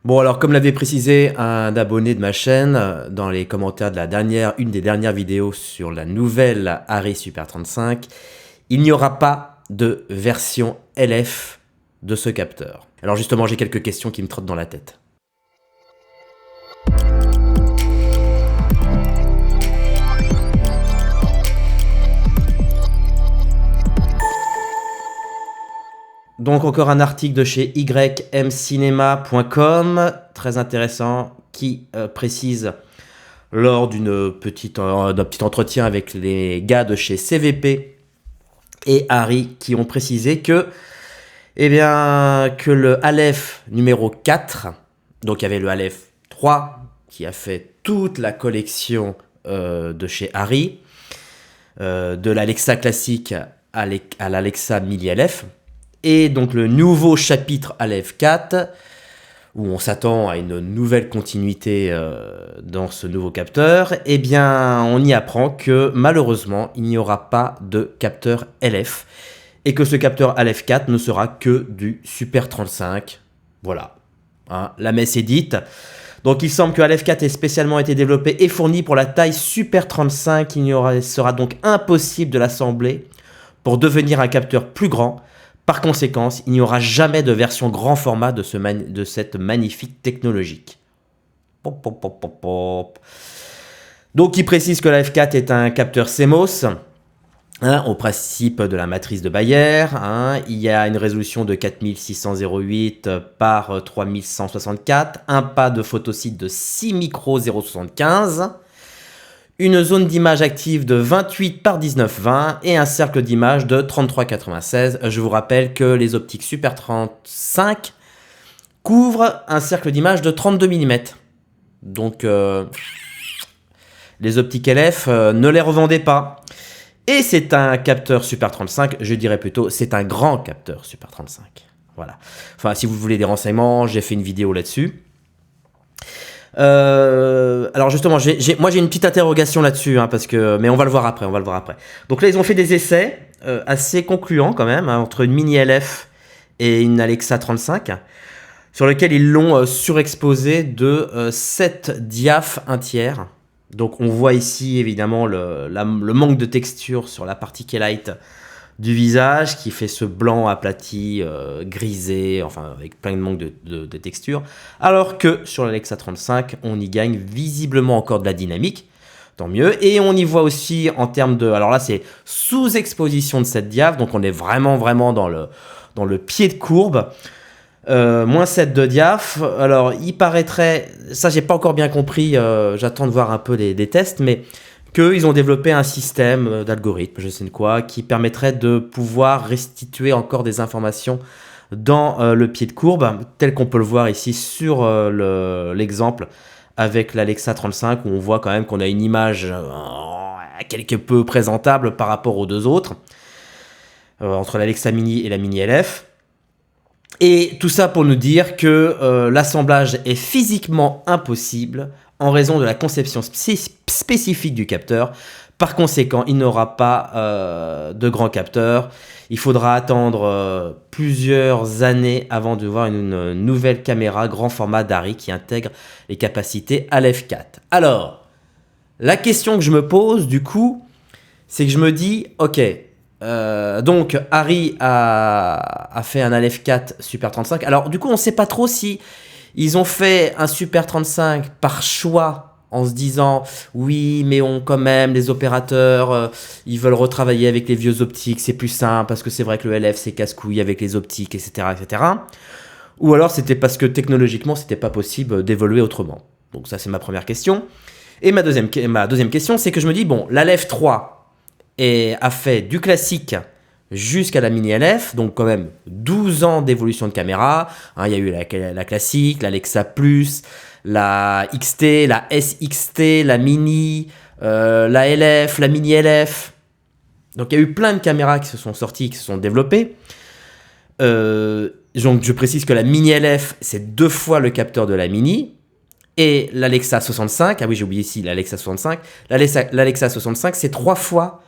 Bon, alors comme l'avait précisé un abonné de ma chaîne dans les commentaires de une des dernières vidéos sur la nouvelle Harry Super 35, il n'y aura pas de version LF de ce capteur. Alors justement, j'ai quelques questions qui me trottent dans la tête. Donc encore un article de chez ymcinema.com, très intéressant, qui précise lors d'un petit entretien avec les gars de chez CVP et Harry qui ont précisé que, que le Aleph numéro 4, donc il y avait le Aleph 3 qui a fait toute la collection de chez Harry, de l'Alexa classique à l'Alexa Mini Aleph, et donc le nouveau chapitre Aleph 4, où on s'attend à une nouvelle continuité dans ce nouveau capteur, eh bien on y apprend que malheureusement il n'y aura pas de capteur LF, et que ce capteur Aleph 4 ne sera que du Super 35. Voilà, hein, la messe est dite. Donc il semble que Aleph 4 ait spécialement été développé et fourni pour la taille Super 35, sera donc impossible de l'assembler pour devenir un capteur plus grand. Par conséquent, il n'y aura jamais de version grand format de cette magnifique technologie. Pop, pop, pop, pop, pop. Donc il précise que l'Aleph 4 est un capteur CMOS, au principe de la matrice de Bayer. Il y a une résolution de 4608 par 3164, un pas de photosite de 6 micros 0,75, une zone d'image active de 28 par 19,20 et un cercle d'image de 33,96. Je vous rappelle que les optiques Super 35 couvrent un cercle d'image de 32 mm. Donc, les optiques LF, ne les revendez pas. Et c'est un capteur Super 35, je dirais plutôt, c'est un grand capteur Super 35. Voilà. Enfin, si vous voulez des renseignements, j'ai fait une vidéo là-dessus. Alors justement, moi j'ai une petite interrogation là-dessus, mais on va le voir après, Donc là, ils ont fait des essais assez concluants quand même, entre une Mini LF et une Alexa 35, sur lequel ils l'ont surexposé de 7 diaphes 1 tiers. Donc on voit ici évidemment le manque de texture sur la partie K-Lite du visage, qui fait ce blanc aplati, grisé, enfin avec plein de manque de texture, alors que sur l'Alexa 35, on y gagne visiblement encore de la dynamique, tant mieux, et on y voit aussi en termes de, alors là c'est sous-exposition de cette diaph, donc on est vraiment dans le pied de courbe, moins 7 de diaph. Alors il paraîtrait, ça j'ai pas encore bien compris, j'attends de voir un peu des tests, mais qu'ils ont développé un système d'algorithme, je sais quoi, qui permettrait de pouvoir restituer encore des informations dans le pied de courbe, tel qu'on peut le voir ici sur l'exemple avec l'Alexa 35, où on voit quand même qu'on a une image quelque peu présentable par rapport aux deux autres, entre l'Alexa Mini et la Mini LF. Et tout ça pour nous dire que l'assemblage est physiquement impossible en raison de la conception spécifique du capteur. Par conséquent, il n'aura pas de grand capteur. Il faudra attendre plusieurs années avant de voir une nouvelle caméra grand format d'Harry qui intègre les capacités Aleph 4. Alors, la question que je me pose du coup, c'est que je me dis, ok, donc Harry a fait un Aleph 4 Super 35. Alors du coup, on ne sait pas trop si ils ont fait un Super 35 par choix, en se disant oui, mais quand même, les opérateurs, ils veulent retravailler avec les vieux optiques, c'est plus simple, parce que c'est vrai que le LF c'est casse-couille avec les optiques, etc., etc. Ou alors c'était parce que technologiquement, c'était pas possible d'évoluer autrement. Donc ça, c'est ma première question. Et ma deuxième question, c'est que je me dis, bon, l'Aleph 3 a fait du classique jusqu'à la Mini LF, donc quand même 12 ans d'évolution de caméra. Il y a eu la classique, l'Alexa Plus, la XT, la SXT, la Mini, la LF, la Mini LF. Donc il y a eu plein de caméras qui se sont sorties, qui se sont développées. Donc je précise que la Mini LF, c'est 2 fois le capteur de la Mini. Et l'Alexa 65, ah oui j'ai oublié ici l'Alexa 65, l'Alexa 65 c'est 3 fois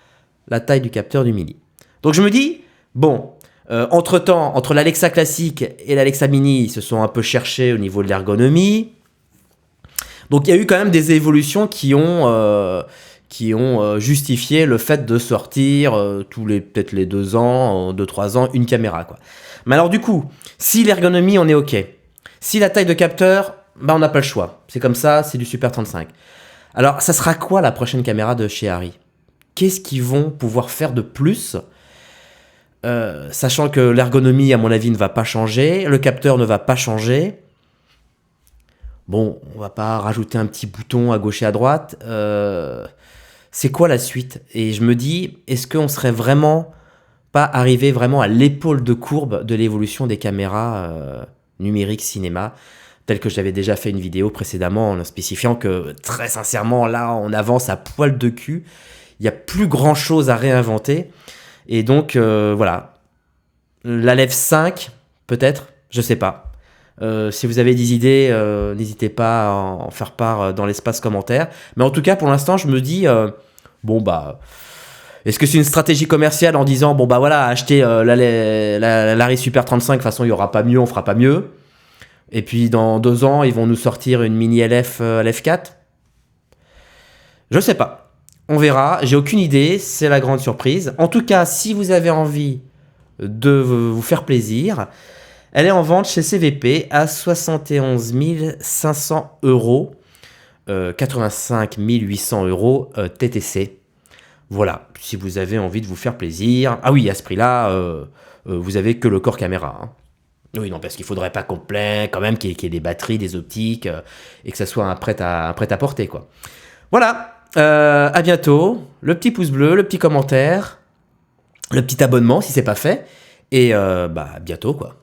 la taille du capteur du Mini. Donc je me dis, bon, Entre-temps, entre l'Alexa classique et l'Alexa Mini, ils se sont un peu cherchés au niveau de l'ergonomie. Donc il y a eu quand même des évolutions qui ont justifié le fait de sortir peut-être les 2 ans, 2-3 ans, une caméra, quoi. Mais alors du coup, si l'ergonomie, on est OK. Si la taille de capteur, bah on n'a pas le choix. C'est comme ça, c'est du Super 35. Alors, ça sera quoi la prochaine caméra de chez Arri? Qu'est-ce qu'ils vont pouvoir faire de plus? Sachant que l'ergonomie, à mon avis, ne va pas changer, le capteur ne va pas changer. Bon, on va pas rajouter un petit bouton à gauche et à droite. C'est quoi la suite? Et je me dis, est-ce qu'on serait vraiment pas arrivé vraiment à l'épaule de courbe de l'évolution des caméras numériques cinéma, tel que j'avais déjà fait une vidéo précédemment en spécifiant que très sincèrement, là, on avance à poil de cul. Il n'y a plus grand chose à réinventer. Et donc, voilà. La Lev 5, peut-être, je sais pas. Si vous avez des idées, n'hésitez pas à en faire part dans l'espace commentaire. Mais en tout cas, pour l'instant, je me dis, bon, bah, est-ce que c'est une stratégie commerciale en disant, bon, bah voilà, achetez l'Arri Super 35, de toute façon, il n'y aura pas mieux, on fera pas mieux. Et puis, dans 2 ans, ils vont nous sortir une mini LF, LF4. Je sais pas. On verra, j'ai aucune idée, c'est la grande surprise. En tout cas, si vous avez envie de vous faire plaisir, elle est en vente chez CVP à 71 500 euros, 85 800 euros TTC. Voilà, si vous avez envie de vous faire plaisir. Ah oui, à ce prix-là, vous avez que le corps caméra. Hein. Oui, non, parce qu'il faudrait pas complet, quand même, qu'il y ait des batteries, des optiques, et que ça soit un prêt-à-porter, quoi. Voilà. À bientôt, le petit pouce bleu, le petit commentaire, le petit abonnement si c'est pas fait, et bah à bientôt quoi.